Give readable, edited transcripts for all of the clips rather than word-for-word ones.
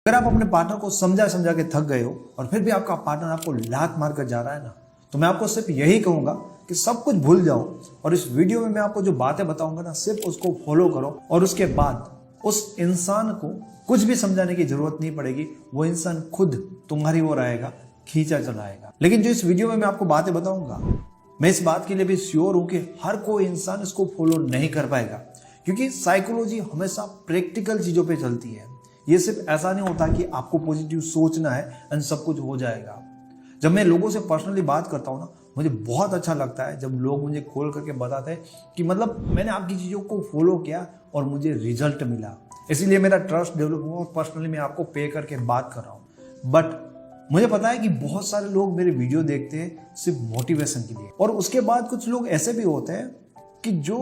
अगर आप अपने पार्टनर को समझा समझा के थक गए हो और फिर भी आपका पार्टनर आपको लात मार कर जा रहा है ना, तो मैं आपको सिर्फ यही कहूंगा कि सब कुछ भूल जाओ और इस वीडियो में मैं आपको जो बातें बताऊंगा ना, सिर्फ उसको फॉलो करो और उसके बाद उस इंसान को कुछ भी समझाने की जरूरत नहीं पड़ेगी। वो इंसान खुद तुम्हारी ओर आएगा, खींचा चलाएगा। लेकिन जो इस वीडियो में मैं आपको बातें बताऊंगा, मैं इस बात के लिए भी श्योर हूं कि हर कोई इंसान इसको फॉलो नहीं कर पाएगा, क्योंकि साइकोलॉजी हमेशा प्रैक्टिकल चीजों पे चलती है। ये सिर्फ ऐसा नहीं होता कि आपको पॉजिटिव सोचना है एंड सब कुछ हो जाएगा। जब मैं लोगों से पर्सनली बात करता हूँ ना, मुझे बहुत अच्छा लगता है जब लोग मुझे कॉल करके बताते हैं कि मतलब मैंने आपकी चीज़ों को फॉलो किया और मुझे रिजल्ट मिला, इसीलिए मेरा ट्रस्ट डेवलप हुआ और पर्सनली मैं आपको पे करके बात कर रहा हूँ। बट मुझे पता है कि बहुत सारे लोग मेरे वीडियो देखते हैं सिर्फ मोटिवेशन के लिए, और उसके बाद कुछ लोग ऐसे भी होते हैं कि जो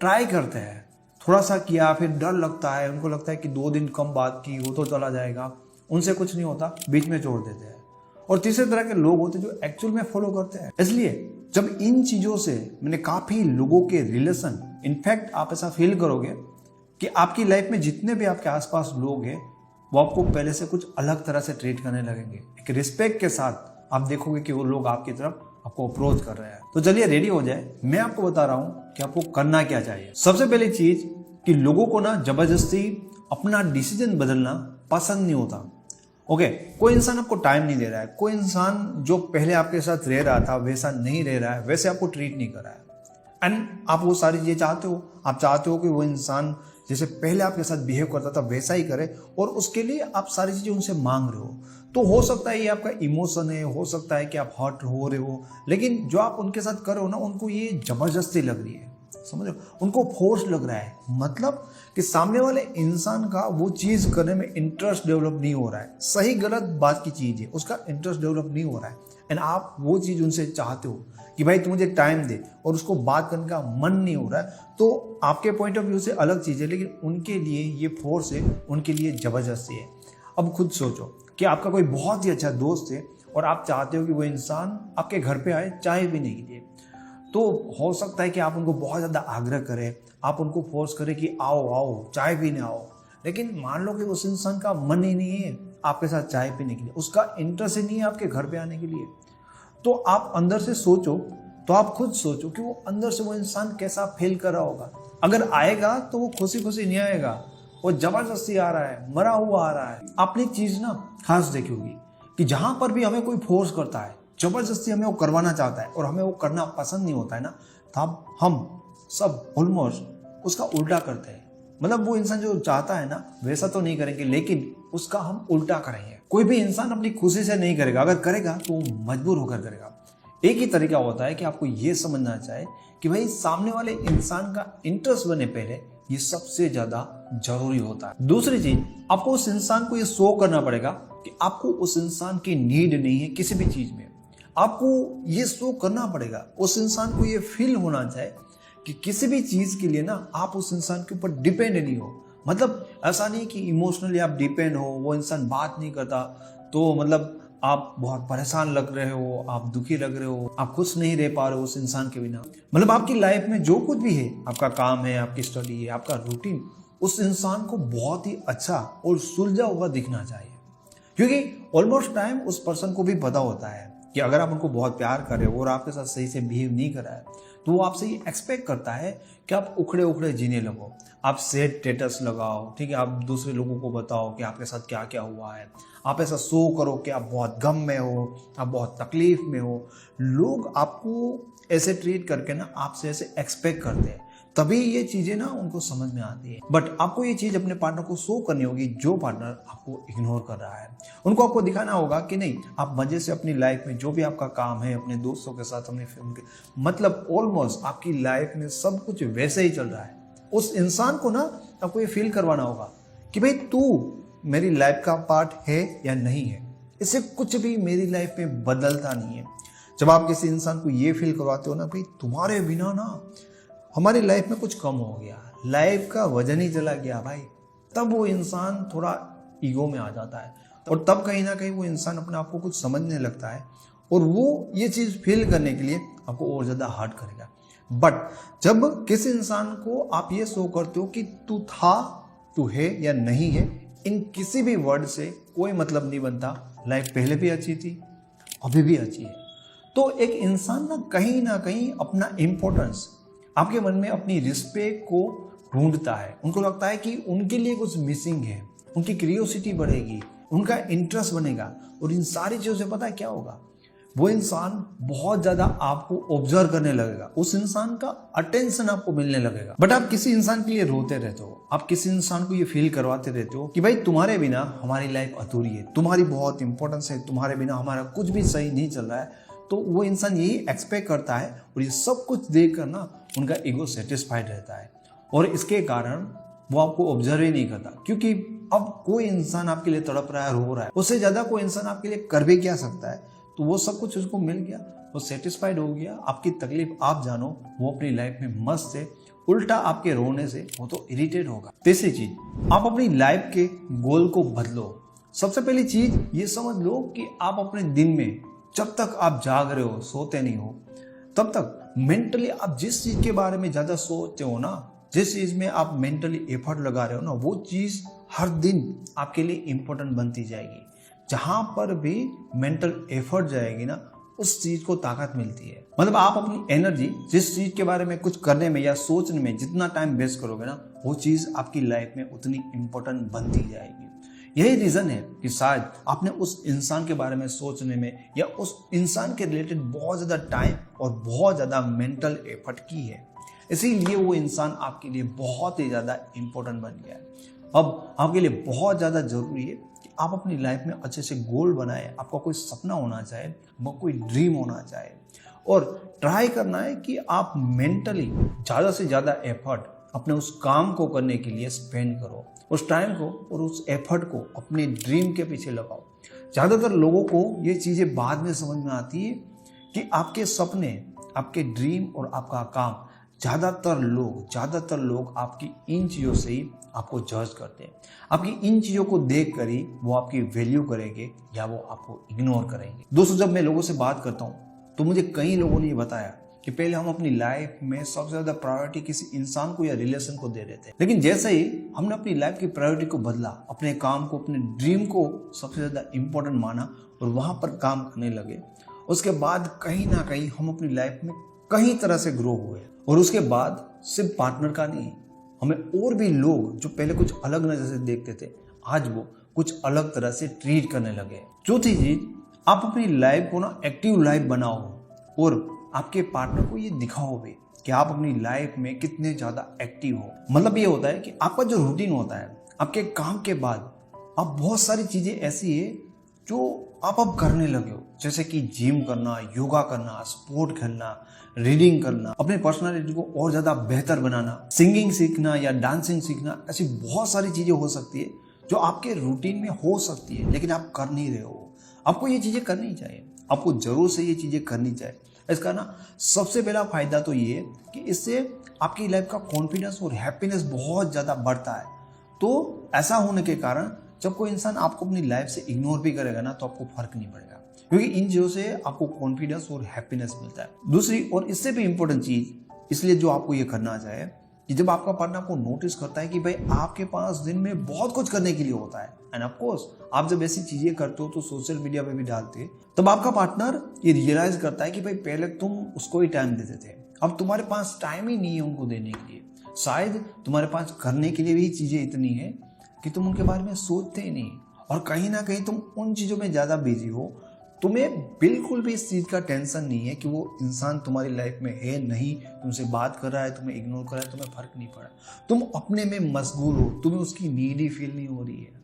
ट्राई करते हैं, थोड़ा सा किया फिर डर लगता है, उनको लगता है कि 2 दिन कम बात की वो तो चला जाएगा, उनसे कुछ नहीं होता, बीच में छोड़ देते हैं। और तीसरे तरह के लोग होते हैं जो एक्चुअल में फॉलो करते हैं। इसलिए जब इन चीजों से मैंने काफी लोगों के रिलेशन, इनफैक्ट आप ऐसा फील करोगे कि आपकी लाइफ में जितने भी आपके आसपास लोग हैं वो आपको पहले से कुछ अलग तरह से ट्रीट करने लगेंगे। एक रिस्पेक्ट के साथ आप देखोगे कि वो लोग आपकी तरफ आपको अप्रोच कर रहे हैं। तो चलिए रेडी हो जाए, मैं आपको बता रहा हूं कि आपको करना क्या चाहिए। सबसे पहली चीज कि लोगों को ना जबरदस्ती अपना डिसीजन बदलना पसंद नहीं होता। ओके, कोई इंसान आपको टाइम नहीं दे रहा है, कोई इंसान जो पहले आपके साथ रह रहा था वैसा नहीं रह रहा है, वैसे आपको ट्रीट नहीं कर रहा है एंड आप वो सारी चीजें चाहते हो। आप चाहते हो कि वो इंसान जैसे पहले आपके साथ बिहेव करता था वैसा ही करे, और उसके लिए आप सारी चीजें उनसे मांग रहे हो। तो हो सकता है ये आपका इमोशन है, हो सकता है कि आप हर्ट हो रहे हो, लेकिन जो आप उनके साथ कर रहे हो ना, उनको ये जबरदस्ती लग रही है, समझ लो, उनको फोर्स लग रहा है। मतलब कि सामने वाले इंसान का वो चीज करने में इंटरेस्ट डेवलप नहीं हो रहा है। सही गलत बात की चीज है, उसका इंटरेस्ट डेवलप नहीं हो रहा है एंड आप वो चीज उनसे चाहते हो कि भाई तू मुझे टाइम दे, और उसको बात करने का मन नहीं हो रहा है। तो आपके पॉइंट ऑफ व्यू से अलग चीज है, लेकिन उनके लिए ये फोर्स है, उनके लिए जबरदस्ती है। अब खुद सोचो कि आपका कोई बहुत ही अच्छा दोस्त है और आप चाहते हो कि वो इंसान आपके घर पे आए चाय पीने के लिए। तो हो सकता है कि आप उनको बहुत ज़्यादा आग्रह करें, आप उनको फोर्स करें कि आओ आओ चाय पीने आओ, लेकिन मान लो कि उस इंसान का मन ही नहीं है आपके साथ चाय पीने के लिए, उसका इंटरेस्ट ही नहीं है आपके घर पे आने के लिए। तो आप अंदर से सोचो, तो आप खुद सोचो कि वो अंदर से वो इंसान कैसा फील कर रहा होगा। अगर आएगा तो वो खुशी खुशी नहीं आएगा, वो जबरदस्ती आ रहा है, मरा हुआ आ रहा है। आपने चीज ना खास देखी होगी कि जहां पर भी हमें कोई फोर्स करता है, जबरदस्ती हमें वो करवाना चाहता है और हमें वो करना पसंद नहीं होता है ना, तब हम सब ऑलमोस्ट उसका उल्टा करते हैं। मतलब वो इंसान जो चाहता है ना वैसा तो नहीं करेंगे, लेकिन उसका हम उल्टा करेंगे। कोई भी इंसान अपनी खुशी से नहीं करेगा, अगर करेगा तो मजबूर होकर करेगा। एक ही तरीका होता है कि आपको ये समझना चाहिए कि भाई सामने वाले इंसान का इंटरेस्ट बने पहले, ये सबसे ज्यादा जरूरी होता है। दूसरी चीज, आपको उस इंसान को ये शो करना पड़ेगा कि आपको उस इंसान की नीड नहीं है किसी भी चीज में। आपको ये शो करना पड़ेगा, उस इंसान को ये फील होना चाहिए कि किसी भी चीज के लिए ना आप उस इंसान के ऊपर डिपेंड नहीं हो। मतलब ऐसा नहीं कि इमोशनली आप डिपेंड हो, वो इंसान बात नहीं करता तो मतलब आप बहुत परेशान लग रहे हो, आप दुखी लग रहे हो, आप खुश नहीं रह पा रहे हो उस इंसान के बिना। मतलब आपकी लाइफ में जो कुछ भी है, आपका काम है, आपकी स्टडी है, आपका रूटीन, उस इंसान को बहुत ही अच्छा और सुलझा हुआ दिखना चाहिए। क्योंकि ऑलमोस्ट टाइम उस पर्सन को भी पता होता है कि अगर आप उनको बहुत प्यार कर रहे हो और आपके साथ सही से बिहेव नहीं कर रहा है, तो वो आपसे ये एक्सपेक्ट करता है कि आप उखड़े उखड़े जीने लगो, आप सैड स्टेटस लगाओ, ठीक है, आप दूसरे लोगों को बताओ कि आपके साथ क्या क्या हुआ है, आप ऐसा शो करो कि आप बहुत गम में हो, आप बहुत तकलीफ में हो। लोग आपको ऐसे ट्रीट करके ना आपसे ऐसे एक्सपेक्ट करते हैं, तभी ये चीजें ना उनको समझ में आती है। बट आपको ये चीज अपने पार्टनर को शो करनी होगी जो पार्टनर आपको इग्नोर कर रहा है। उनको आपको दिखाना होगा कि नहीं, आप मजे से अपनी लाइफ में जो भी आपका काम है, अपने दोस्तों के साथ, अपनी फिल्म के, मतलब ऑलमोस्ट आपकी लाइफ में सब कुछ वैसे ही चल रहा है। उस इंसान को ना आपको ये फील करवाना होगा कि भाई तू मेरी लाइफ का पार्ट है या नहीं है, इससे कुछ भी मेरी लाइफ में बदलता नहीं है। जब आप किसी इंसान को ये फील करवाते हो ना, भाई तुम्हारे बिना ना हमारी लाइफ में कुछ कम हो गया, लाइफ का वजन ही चला गया भाई, तब वो इंसान थोड़ा ईगो में आ जाता है और तब कहीं ना कहीं वो इंसान अपने आप को कुछ समझने लगता है और वो ये चीज फील करने के लिए आपको और ज्यादा हर्ट करेगा। बट जब किसी इंसान को आप ये शो करते हो कि तू था, तू है या नहीं है, इन किसी भी वर्ड से कोई मतलब नहीं बनता। लाइफ पहले भी अच्छी थी, अभी भी अच्छी है। तो एक इंसान ना कहीं अपना इम्पोर्टेंस, आपके मन में अपनी रिस्पेक्ट को ढूंढता है। उनको लगता है कि उनके लिए कुछ मिसिंग है, उनकी क्यूरियोसिटी बढ़ेगी, उनका इंटरेस्ट बनेगा, और इन सारी चीज़ों से पता है क्या होगा, वो इंसान बहुत ज़्यादा आपको ऑब्जर्व करने लगेगा, उस इंसान का अटेंशन आपको मिलने लगेगा। बट आप किसी इंसान के लिए रोते रहते हो, आप किसी इंसान को ये फील करवाते रहते हो कि भाई तुम्हारे बिना हमारी लाइफ अधूरी है, तुम्हारी बहुत इंपॉर्टेंस है, तुम्हारे बिना हमारा कुछ भी सही नहीं चल रहा है। तो वो इंसान यही एक्सपेक्ट करता है, और ये सब कुछ देख कर ना उनका ईगो सेटिस्फाइड रहता है, और इसके कारण वो आपको ऑब्जर्व ही नहीं करता। क्योंकि अब कोई इंसान आपके लिए तड़प रहा है, रो रहा है, उससे ज़्यादा कोई इंसान आपके लिए कर भी क्या सकता है। तो वो सब कुछ उसको मिल गया, वो सेटिस्फाइड हो गया, आपकी तकलीफ आप जानो, वो अपनी लाइफ में मस्त है। उल्टा आपके रोने से वो तो इरिटेट होगा। तीसरी चीज, आप अपनी लाइफ के गोल को बदलो। सबसे पहली चीज ये समझ लो कि आप अपने दिन में जब तक आप जाग रहे हो, सोते नहीं हो, तब तक मेंटली आप जिस चीज के बारे में ज्यादा सोचते हो ना, जिस चीज में आप मेंटली एफर्ट लगा रहे हो ना, वो चीज हर दिन आपके लिए इंपॉर्टेंट बनती जाएगी। जहां पर भी मेंटल एफर्ट जाएगी ना, उस चीज को ताकत मिलती है। मतलब आप अपनी एनर्जी जिस चीज के बारे में कुछ करने में या सोचने में जितना टाइम वेस्ट करोगे ना, वो चीज आपकी लाइफ में उतनी इंपॉर्टेंट बनती जाएगी। यही रीजन है कि शायद आपने उस इंसान के बारे में सोचने में या उस इंसान के रिलेटेड बहुत ज्यादा टाइम और बहुत ज्यादा मेंटल एफर्ट की है, इसीलिए वो इंसान आपके लिए बहुत ही ज्यादा इंपॉर्टेंट बन गया है। अब आपके लिए बहुत ज्यादा जरूरी है कि आप अपनी लाइफ में अच्छे से गोल बनाए। आपका कोई सपना होना चाहिए, कोई ड्रीम होना चाहिए, और ट्राई करना है कि आप मेंटली ज़्यादा से ज़्यादा एफर्ट अपने उस काम को करने के लिए स्पेंड करो। उस टाइम को और उस एफर्ट को अपने ड्रीम के पीछे लगाओ। ज़्यादातर लोगों को ये चीज़ें बाद में समझ में आती है कि आपके सपने, आपके ड्रीम और आपका काम, ज़्यादातर लोग आपकी इन चीज़ों से ही आपको जज करते हैं। आपकी इन चीज़ों को देख कर ही वो आपकी वैल्यू करेंगे या वो आपको इग्नोर करेंगे। दोस्तों, जब मैं लोगों से बात करता हूँ तो मुझे कई लोगों ने ये बताया कि पहले हम अपनी लाइफ में सबसे ज़्यादा प्रायोरिटी किसी इंसान को या रिलेशन को दे रहे थे, लेकिन जैसे ही हमने अपनी लाइफ की प्रायोरिटी को बदला, अपने काम को, अपने ड्रीम को सबसे ज़्यादा इंपॉर्टेंट माना और वहाँ पर काम करने लगे, उसके बाद कहीं ना कहीं हम अपनी लाइफ में कई तरह से ग्रो हुए। और उसके बाद सिर्फ पार्टनर का नहीं, हमें और भी लोग जो पहले कुछ अलग नजर से देखते थे, आज वो कुछ अलग तरह से ट्रीट करने लगे। चौथी चीज, आप अपनी लाइफ को ना एक्टिव लाइफ बनाओ और आपके पार्टनर को ये दिखाओ भी कि आप अपनी लाइफ में कितने ज्यादा एक्टिव हो। मतलब ये होता है कि आपका जो रूटीन होता है, आपके काम के बाद आप बहुत सारी चीजें ऐसी है जो आप अब करने लगे हो, जैसे कि जिम करना, योगा करना, स्पोर्ट खेलना, रीडिंग करना, अपने पर्सनालिटी को और ज्यादा बेहतर बनाना, सिंगिंग सीखना या डांसिंग सीखना। ऐसी बहुत सारी चीजें हो सकती है जो आपके रूटीन में हो सकती है, लेकिन आप कर नहीं रहे हो। आपको ये चीजें करनी चाहिए, आपको जरूर से ये चीजें करनी चाहिए। इसका ना सबसे पहला फायदा तो ये है कि इससे आपकी लाइफ का कॉन्फिडेंस और हैप्पीनेस बहुत ज्यादा बढ़ता है। तो ऐसा होने के कारण जब कोई इंसान आपको अपनी लाइफ से इग्नोर भी करेगा ना, तो आपको फर्क नहीं पड़ेगा, क्योंकि इन चीजों से आपको कॉन्फिडेंस और हैप्पीनेस मिलता है। दूसरी और इससे भी इंपॉर्टेंट चीज, इसलिए जो आपको ये करना चाहिए कि जब आपका पार्टनर आपको नोटिस करता है कि भाई आपके पास दिन में बहुत कुछ करने के लिए होता है, एंड ऑफ कोर्स आप जब ऐसी चीजें करते हो तो सोशल मीडिया पे भी डालते हैं, तब आपका पार्टनर ये रियलाइज करता है कि भाई पहले तुम उसको ही टाइम देते थे, अब तुम्हारे पास टाइम ही नहीं है उनको देने के लिए। शायद तुम्हारे पास करने के लिए भी चीजें इतनी है कि तुम उनके बारे में सोचते ही नहीं, और कहीं ना कहीं तुम उन चीजों में ज्यादा बिजी हो। तुम्हें बिल्कुल भी इस चीज का टेंशन नहीं है कि वो इंसान तुम्हारी लाइफ में है नहीं, तुमसे बात कर रहा है, तुम्हें इग्नोर कर रहा है, तुम्हें फर्क नहीं पड़ा। तुम अपने में मशगूल हो, तुम्हें उसकी नीड ही फील नहीं हो रही है,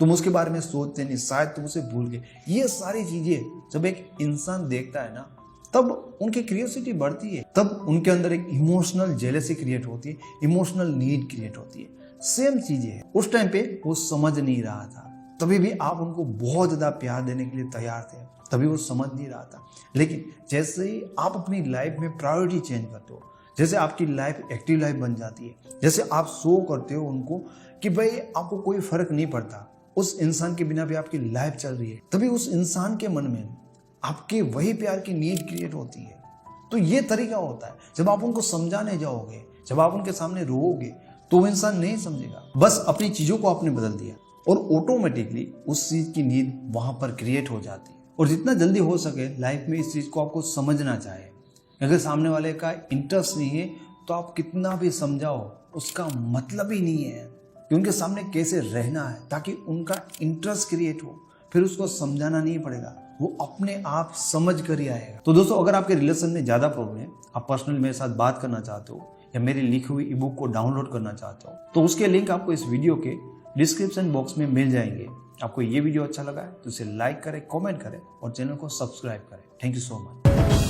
तुम उसके बारे में सोचते नहीं, शायद तुम उसे भूल गए। ये सारी चीजें जब एक इंसान देखता है ना, तब उनकी क्यूरियोसिटी बढ़ती है, तब उनके अंदर एक इमोशनल जेलसी क्रिएट होती है, इमोशनल नीड क्रिएट होती है। सेम चीजें है, उस टाइम पे वो समझ नहीं रहा था, तभी भी आप उनको बहुत ज्यादा प्यार देने के लिए तैयार थे, तभी वो समझ नहीं रहा था। लेकिन जैसे ही आप अपनी लाइफ में प्रायोरिटी चेंज करते हो, जैसे आपकी लाइफ एक्टिव लाइफ बन जाती है, जैसे आप शो करते हो उनको कि भाई आपको कोई फर्क नहीं पड़ता, उस इंसान के बिना भी आपकी लाइफ चल रही है, तभी उस इंसान के मन में आपके वही प्यार की नीड क्रिएट होती है। तो ये तरीका होता है, जब आप उनको समझाने जाओगे, जब आप उनके सामने रोओगे, तो वो इंसान नहीं समझेगा। बस अपनी चीजों को आपने बदल दिया, और ऑटोमेटिकली उस चीज की नीड वहां पर क्रिएट हो जाती है। और जितना जल्दी हो सके लाइफ में इस चीज को आपको समझना चाहिए। अगर सामने वाले का इंटरेस्ट नहीं है तो आप कितना भी समझाओ उसका मतलब ही नहीं है कि उनके सामने कैसे रहना है ताकि उनका इंटरेस्ट क्रिएट हो। फिर उसको समझाना नहीं पड़ेगा, वो अपने आप समझ कर ही आएगा। तो दोस्तों, अगर आपके रिलेशन में ज़्यादा प्रॉब्लम है, आप पर्सनली मेरे साथ बात करना चाहते हो या मेरी लिखी हुई ई बुक को डाउनलोड करना चाहते हो तो उसके लिंक आपको इस वीडियो के डिस्क्रिप्शन बॉक्स में मिल जाएंगे। आपको ये वीडियो अच्छा लगा है तो इसे लाइक करें, कमेंट करें और चैनल को सब्सक्राइब करें। Thank you so much.